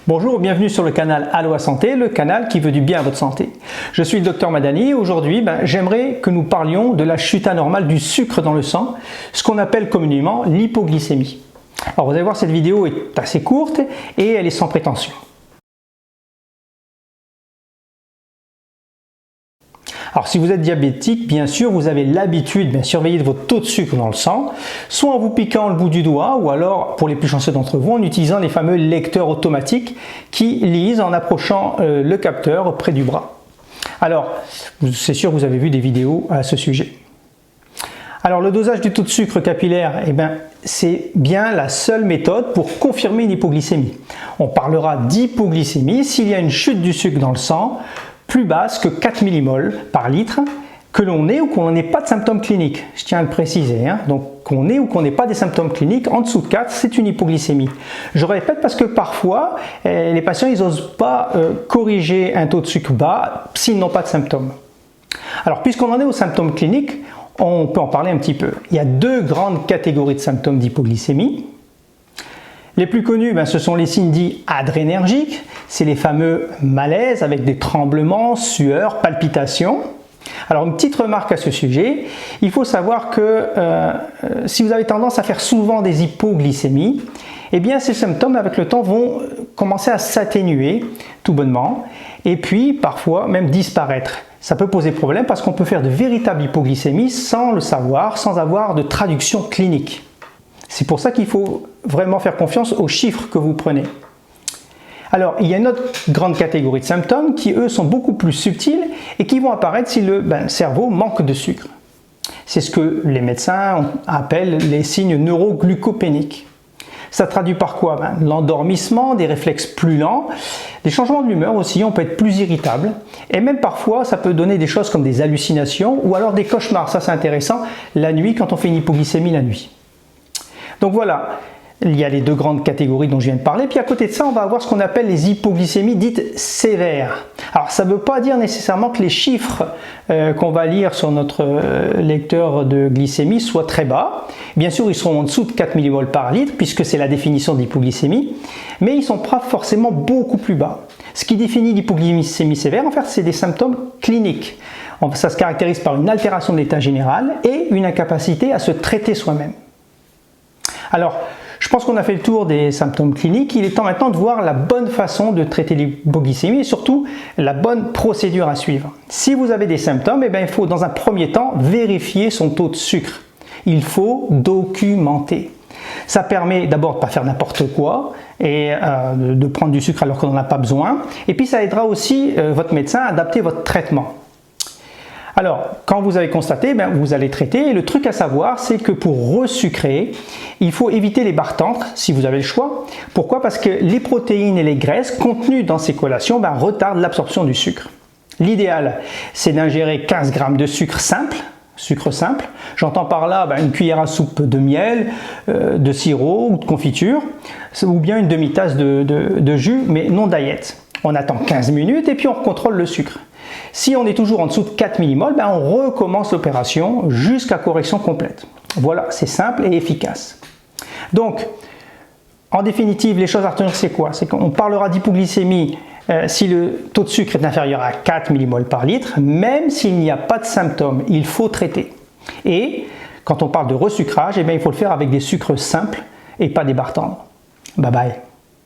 Bonjour, bienvenue sur le canal Aloha Santé, le canal qui veut du bien à votre santé. Je suis le docteur Madani et aujourd'hui, j'aimerais que nous parlions de la chute anormale du sucre dans le sang, ce qu'on appelle communément l'hypoglycémie. Alors vous allez voir, cette vidéo est assez courte et elle est sans prétention. Alors si vous êtes diabétique, bien sûr, vous avez l'habitude de surveiller votre taux de sucre dans le sang, soit en vous piquant le bout du doigt, ou alors, pour les plus chanceux d'entre vous, en utilisant les fameux lecteurs automatiques qui lisent en approchant le capteur près du bras. Alors, c'est sûr, vous avez vu des vidéos à ce sujet. Alors le dosage du taux de sucre capillaire, c'est bien la seule méthode pour confirmer une hypoglycémie. On parlera d'hypoglycémie s'il y a une chute du sucre dans le sang, plus basse que 4 millimoles par litre, que l'on ait ou qu'on n'ait pas de symptômes cliniques. Je tiens à le préciser, donc qu'on ait ou qu'on n'ait pas des symptômes cliniques, en dessous de 4, c'est une hypoglycémie. Je répète parce que parfois, les patients ils n'osent pas corriger un taux de sucre bas s'ils n'ont pas de symptômes. Alors, puisqu'on en est aux symptômes cliniques, on peut en parler un petit peu. Il y a deux grandes catégories de symptômes d'hypoglycémie. Les plus connus, ce sont les signes dits adrénergiques, c'est les fameux malaises avec des tremblements, sueurs, palpitations. Alors une petite remarque à ce sujet, il faut savoir que si vous avez tendance à faire souvent des hypoglycémies, ces symptômes avec le temps vont commencer à s'atténuer tout bonnement et puis parfois même disparaître. Ça peut poser problème parce qu'on peut faire de véritables hypoglycémies sans le savoir, sans avoir de traduction clinique. C'est pour ça qu'il faut vraiment faire confiance aux chiffres que vous prenez. Alors, il y a une autre grande catégorie de symptômes qui, eux, sont beaucoup plus subtils et qui vont apparaître si le cerveau manque de sucre. C'est ce que les médecins appellent les signes neuroglucopéniques. Ça traduit par quoi? L'endormissement, des réflexes plus lents, des changements d'humeur aussi, on peut être plus irritable et même parfois ça peut donner des choses comme des hallucinations ou alors des cauchemars, ça c'est intéressant, la nuit quand on fait une hypoglycémie la nuit. Donc voilà, il y a les deux grandes catégories dont je viens de parler, puis à côté de ça, on va avoir ce qu'on appelle les hypoglycémies dites sévères. Alors ça ne veut pas dire nécessairement que les chiffres qu'on va lire sur notre lecteur de glycémie soient très bas. Bien sûr, ils seront en dessous de 4 millimoles par litre, puisque c'est la définition d'hypoglycémie, mais ils ne sont pas forcément beaucoup plus bas. Ce qui définit l'hypoglycémie sévère, en fait, c'est des symptômes cliniques. Ça se caractérise par une altération de l'état général et une incapacité à se traiter soi-même. Alors, je pense qu'on a fait le tour des symptômes cliniques. Il est temps maintenant de voir la bonne façon de traiter l'hypoglycémie et surtout la bonne procédure à suivre. Si vous avez des symptômes, il faut dans un premier temps vérifier son taux de sucre. Il faut documenter. Ça permet d'abord de ne pas faire n'importe quoi et de prendre du sucre alors qu'on n'en a pas besoin. Et puis ça aidera aussi votre médecin à adapter votre traitement. Alors, quand vous avez constaté, vous allez traiter. Et le truc à savoir, c'est que pour resucrer, il faut éviter les barres tendres, si vous avez le choix. Pourquoi? Parce que les protéines et les graisses contenues dans ces collations retardent l'absorption du sucre. L'idéal, c'est d'ingérer 15 g de sucre simple. J'entends par là une cuillère à soupe de miel, de sirop ou de confiture, ou bien une demi-tasse de jus, mais non diète. On attend 15 minutes et puis on contrôle le sucre. Si on est toujours en dessous de 4 millimoles, on recommence l'opération jusqu'à correction complète. Voilà, c'est simple et efficace. Donc, en définitive, les choses à retenir, c'est quoi? C'est qu'on parlera d'hypoglycémie si le taux de sucre est inférieur à 4 millimoles par litre, même s'il n'y a pas de symptômes, il faut traiter. Et quand on parle de resucrage, il faut le faire avec des sucres simples et pas des barres tendres. Bye bye.